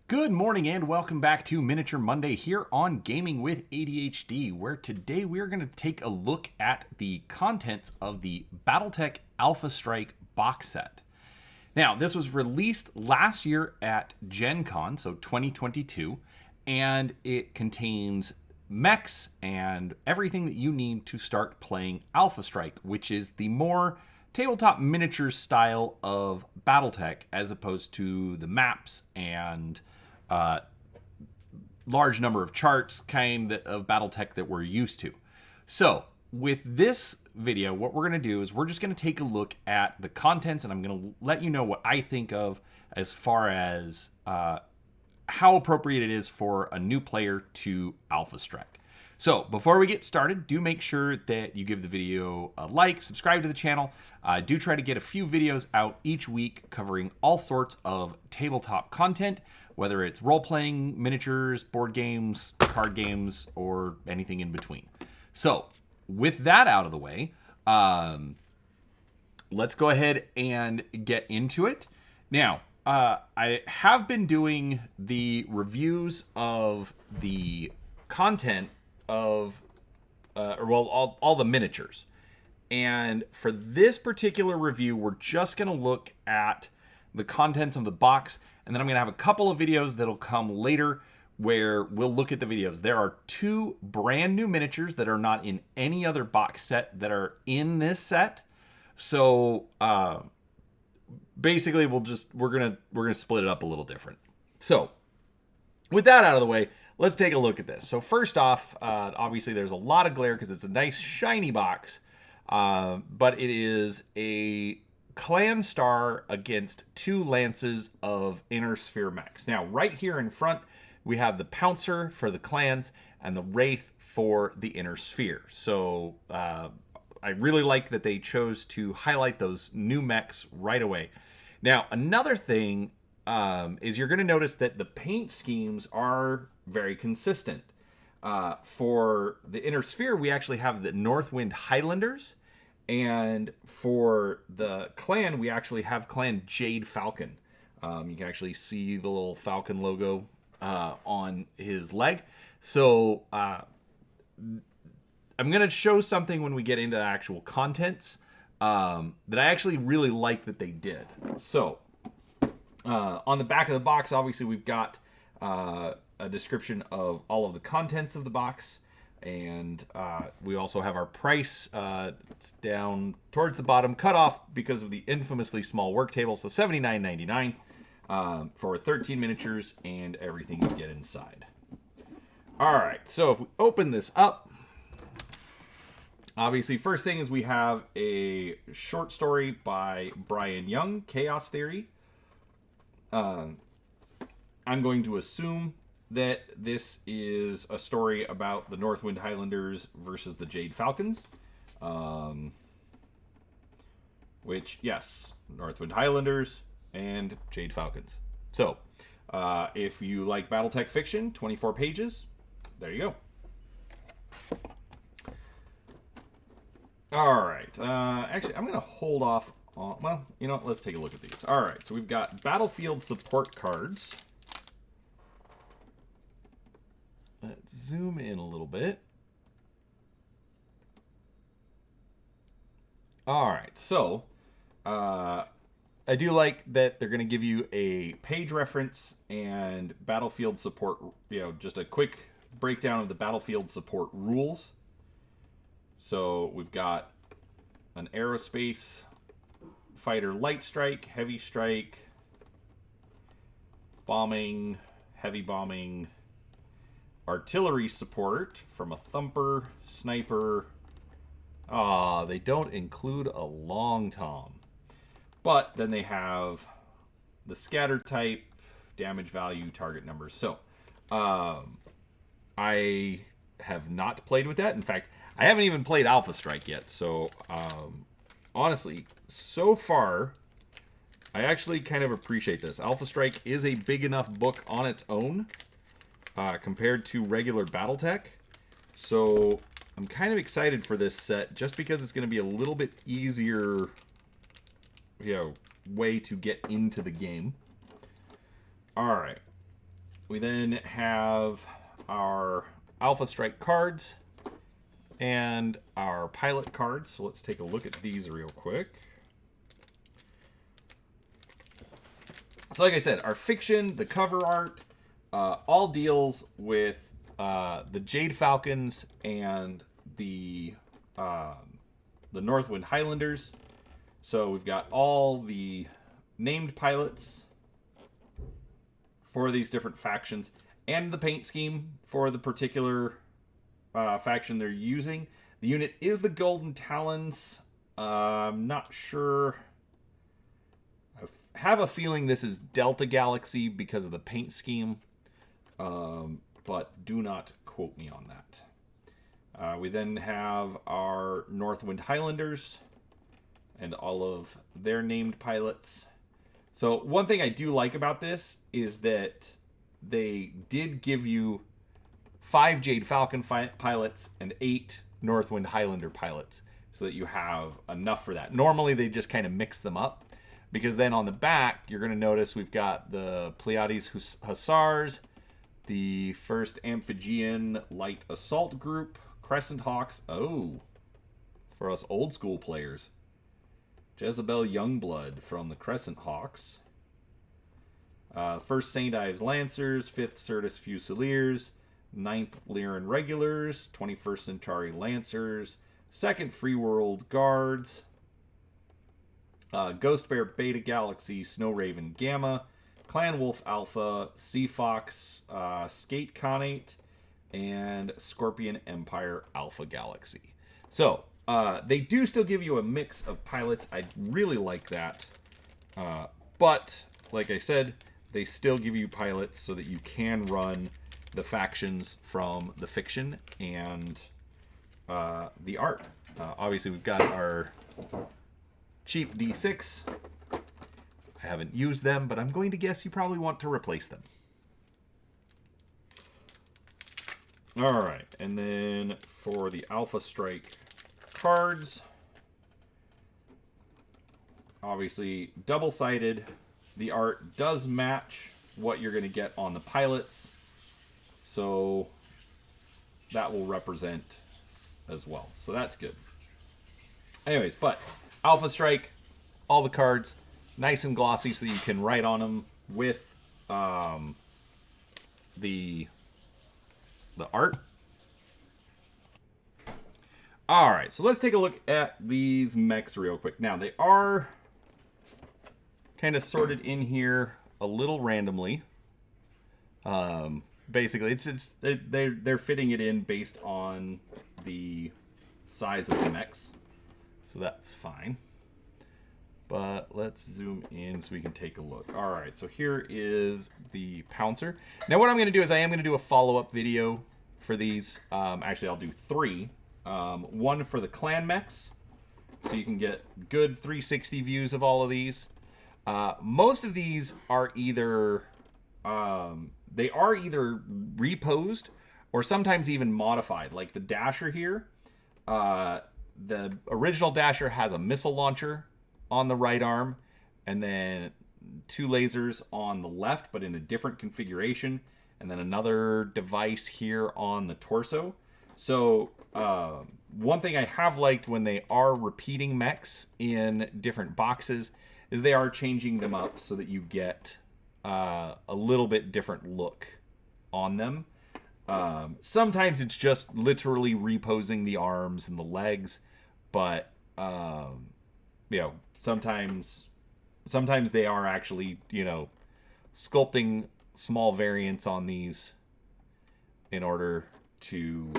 Good morning and welcome back to Miniature Monday here on Gaming with ADHD, where today we are going to take a look at the contents of the Battletech Alpha Strike box set. Now, this was released last year at Gen Con, so 2022, and it contains mechs and everything that you need to start playing Alpha Strike, which is the more tabletop miniatures style of Battletech as opposed to the maps and large number of charts kind of Battletech that we're used to. So with this video, what we're going to do is we're just going to take a look at the contents, and I'm going to let you know what I think of as far as how appropriate it is for a new player to Alpha Strike. So before we get started, do make sure that you give the video a like, subscribe to the channel. I do try to get a few videos out each week covering all sorts of tabletop content, whether it's role-playing, miniatures, board games, card games, or anything in between. So with that out of the way, let's go ahead and get into it. Now, I have been doing the reviews of the content of, all the miniatures. And for this particular review, we're just going to look at the contents of the box, and then I'm going to have a couple of videos that'll come later where we'll look at the videos. There are two brand new miniatures that are not in any other box set that are in this set. So basically we're gonna split it up a little different. So with that out of the way, let's take a look at this. So first off, obviously there's a lot of glare because it's a nice shiny box, but it is a clan star against two lances of inner sphere mechs. Now, right here in front, we have the Pouncer for the clans and the Wraith for the inner sphere. So I really like that they chose to highlight those new mechs right away. Now, another thing is you're going to notice that the paint schemes are very consistent. For the inner sphere, we actually have the Northwind Highlanders. And for the clan, we actually have Clan Jade Falcon. You can actually see the little Falcon logo on his leg. So I'm going to show something when we get into the actual contents that I actually really like that they did. So on the back of the box, obviously, we've got a description of all of the contents of the box. And we also have our price. It's down towards the bottom, cut off because of the infamously small work table. So $79.99 for 13 miniatures and everything you get inside. All right, so if we open this up, obviously, first thing is we have a short story by Brian Young, Chaos Theory. I'm going to assume that this is a story about the Northwind Highlanders versus the Jade Falcons. Which, yes, Northwind Highlanders and Jade Falcons. So, if you like Battletech fiction, 24 pages, there you go. All right. Actually, I'm going to hold off on... Well, you know what? Let's take a look at these. All right. So, we've got battlefield support cards. Let's zoom in a little bit. All right, so I do like that they're going to give you a page reference and battlefield support, just a quick breakdown of the battlefield support rules. So we've got an aerospace fighter light strike, heavy strike, bombing, heavy bombing, artillery support from a thumper, sniper. They don't include a long tom. But then they have the scatter type, damage value, target numbers. So, I have not played with that. In fact, I haven't even played Alpha Strike yet. So, honestly, so far, I actually kind of appreciate this. Alpha Strike is a big enough book on its own. Compared to regular Battletech. So I'm kind of excited for this set just because it's going to be a little bit easier, way to get into the game. All right. We then have our Alpha Strike cards and our pilot cards. So let's take a look at these real quick. So like I said, our fiction, the cover art, all deals with the Jade Falcons and the Northwind Highlanders. So we've got all the named pilots for these different factions and the paint scheme for the particular faction they're using. The unit is the Golden Talons. I'm not sure. I have a feeling this is Delta Galaxy because of the paint scheme, but do not quote me on that. We then have our Northwind Highlanders and all of their named pilots. So one thing I do like about this is that they did give you 5 Jade Falcon pilots and 8 Northwind Highlander pilots, so that you have enough for that. Normally they just kind of mix them up, because then on the back you're going to notice we've got the Pleiades Hussars, the 1st Amphigean Light Assault Group, Crescent Hawks. Oh, for us old school players. Jezebel Youngblood from the Crescent Hawks. 1st St. Ives Lancers, 5th Certus Fusiliers, 9th Lyran Regulars, 21st Centauri Lancers, 2nd Free World Guards, Ghost Bear Beta Galaxy, Snow Raven Gamma, Clan Wolf Alpha, Sea Fox, Skate Connate, and Scorpion Empire Alpha Galaxy. So, they do still give you a mix of pilots. I really like that. But, like I said, they still give you pilots so that you can run the factions from the fiction and the art. Obviously, we've got our cheap D6. I haven't used them, but I'm going to guess you probably want to replace them. All right, and then for the Alpha Strike cards, obviously double-sided. The art does match what you're going to get on the pilots, so that will represent as well. So that's good. Anyways, but Alpha Strike, all the cards, nice and glossy so that you can write on them with the art. All right, so let's take a look at these mechs real quick. Now, they are kind of sorted in here a little randomly. Basically, they're fitting it in based on the size of the mechs, so that's fine. But let's zoom in so we can take a look. All right, so here is the Pouncer. Now, what I'm going to do is I am going to do a follow-up video for these. Actually, I'll do 3. One for the clan mechs, so you can get good 360 views of all of these. Most of these are either reposed or sometimes even modified. Like the Dasher here, the original Dasher has a missile launcher on the right arm, and then 2 lasers on the left, but in a different configuration, and then another device here on the torso. So one thing I have liked when they are repeating mechs in different boxes is they are changing them up so that you get a little bit different look on them. Sometimes it's just literally reposing the arms and the legs, but you know, sometimes they are actually, you know, sculpting small variants on these in order to,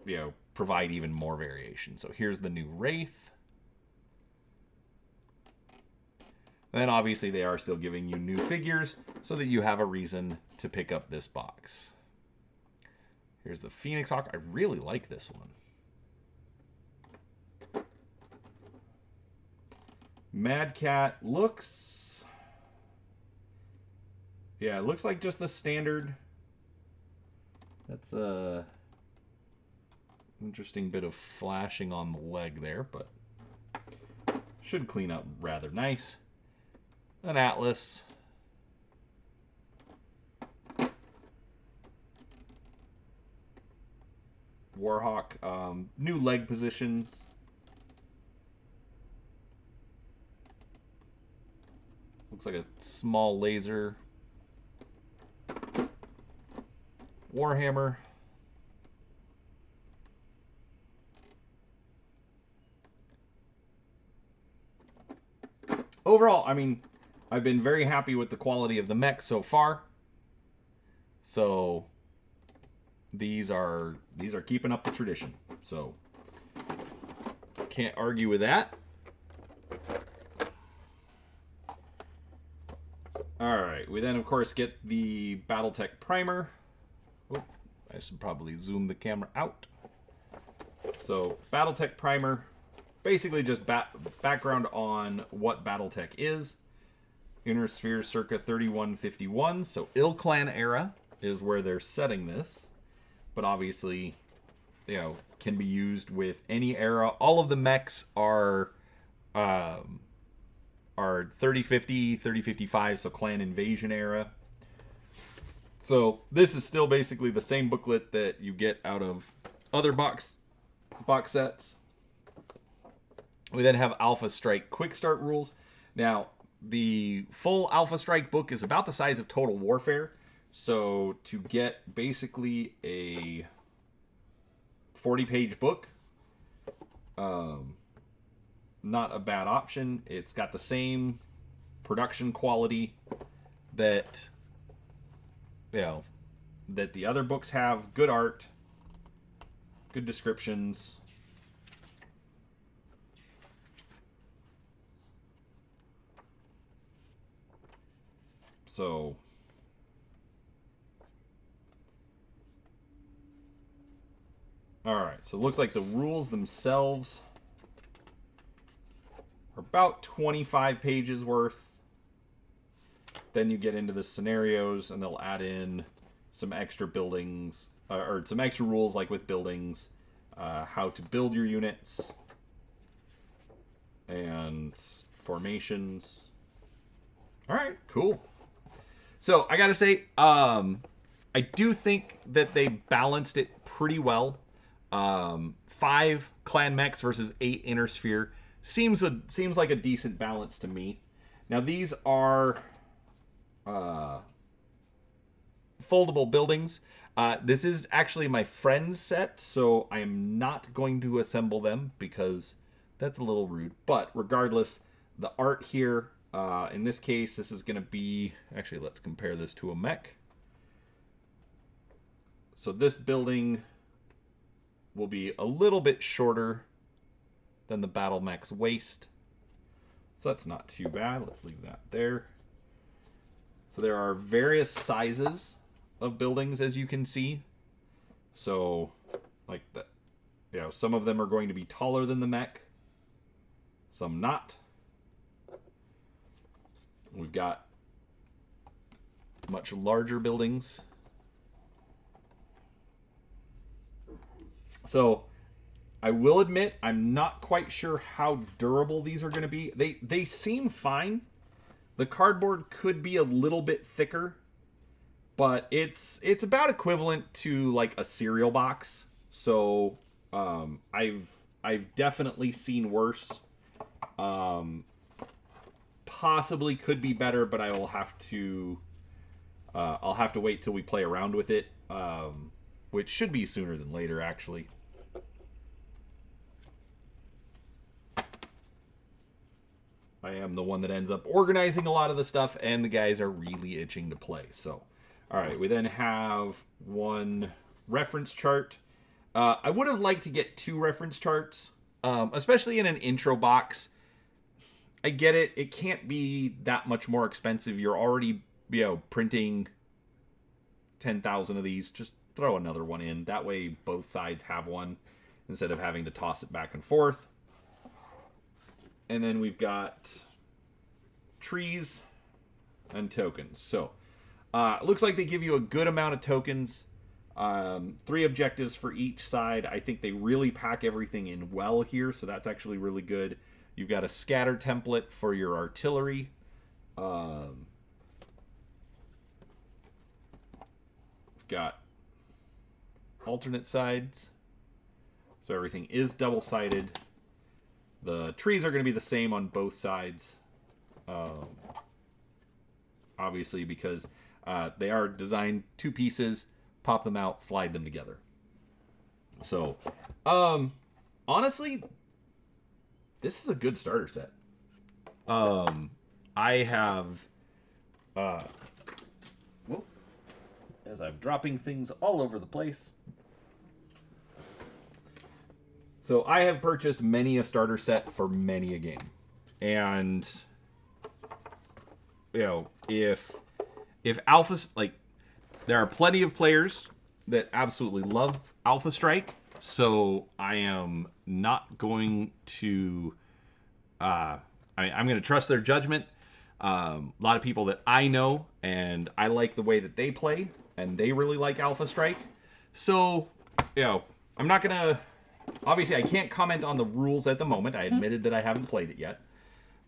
you know, provide even more variation. So here's the new Wraith. And then obviously they are still giving you new figures so that you have a reason to pick up this box. Here's the Phoenix Hawk. I really like this one. Mad Cat looks... yeah, it looks like just the standard. That's a interesting bit of flashing on the leg there, but should clean up rather nice. An Atlas. Warhawk. New leg positions. Looks like a small laser. Warhammer. Overall, I mean, I've been very happy with the quality of the mechs so far. So these are keeping up the tradition. So can't argue with that. All right, we then of course get the Battletech primer. Oh, I should probably zoom the camera out. So Battletech primer, basically just background on what Battletech is. Inner Sphere circa 3151, so Il-Clan era is where they're setting this. But obviously, you know, can be used with any era. All of the mechs are 3050, 3055, so Clan Invasion era. So this is still basically the same booklet that you get out of other box sets. We then have Alpha Strike Quick Start rules. Now, the full Alpha Strike book is about the size of Total Warfare. So to get basically a 40-page book, not a bad option. It's got the same production quality that, you know, that the other books have. Good art, good descriptions. So all right, so it looks like the rules themselves are about 25 pages worth. Then you get into the scenarios, and they'll add in some extra buildings, or some extra rules, like with buildings, how to build your units, and formations. All right, cool. So I gotta say, I do think that they balanced it pretty well. 5 clan mechs versus 8 inner sphere seems like a decent balance to me. Now these are foldable buildings. This is actually my friend's set, so I am not going to assemble them because that's a little rude. But regardless, the art here, in this case, this is going to be... Actually, let's compare this to a mech. So this building will be a little bit shorter than the Battle Mech's waist. So that's not too bad. Let's leave that there. So there are various sizes of buildings, as you can see. So, like that, you know, some of them are going to be taller than the mech, some not. We've got much larger buildings. So, I will admit, I'm not quite sure how durable these are going to be. They seem fine. The cardboard could be a little bit thicker, but it's about equivalent to like a cereal box. So I've definitely seen worse. Possibly could be better, but I will have to I'll have to wait till we play around with it, which should be sooner than later, actually. I am the one that ends up organizing a lot of the stuff, and the guys are really itching to play. So, all right, we then have one reference chart. I would have liked to get 2 reference charts, especially in an intro box. I get it. It can't be that much more expensive. You're already, you know, printing 10,000 of these. Just throw another one in. That way both sides have one instead of having to toss it back and forth. And then we've got trees and tokens. So, it looks like they give you a good amount of tokens. 3 objectives for each side. I think they really pack everything in well here, so that's actually really good. You've got a scatter template for your artillery. We've got alternate sides. So everything is double-sided. The trees are going to be the same on both sides. Obviously, because they are designed 2 pieces, pop them out, slide them together. So, honestly, this is a good starter set. I have, as I'm dropping things all over the place. So I have purchased many a starter set for many a game. And, you know, if Alpha, like, there are plenty of players that absolutely love Alpha Strike, so I am not going to, I'm going to trust their judgment. A lot of people that I know, and I like the way that they play, and they really like Alpha Strike. So, you know, I'm not going to, obviously I can't comment on the rules at the moment. I admitted that I haven't played it yet.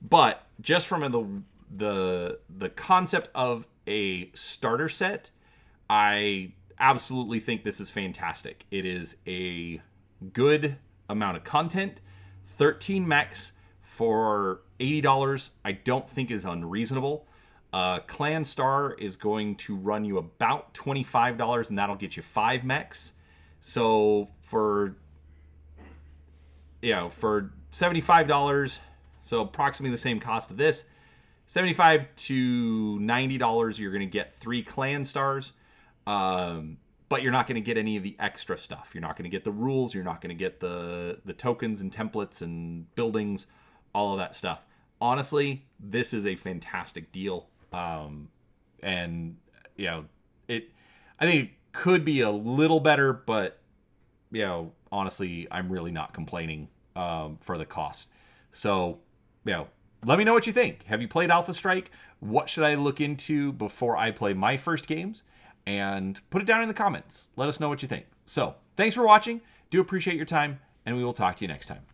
But just from the concept of a starter set, I absolutely think this is fantastic. It is a good amount of content. 13 mechs for $80 I don't think is unreasonable. Clan Star is going to run you about $25, and that'll get you 5 mechs. So for $75, so approximately the same cost of this, $75 to $90, you're going to get 3 Clan Stars. But you're not going to get any of the extra stuff. You're not going to get the rules. You're not going to get the tokens and templates and buildings, all of that stuff. Honestly, this is a fantastic deal. And, you know, I think it could be a little better, but, you know, honestly, I'm really not complaining for the cost. So, you know, let me know what you think. Have you played Alpha Strike? What should I look into before I play my first games? And put it down in the comments. Let us know what you think. So, thanks for watching. Do appreciate your time, and we will talk to you next time.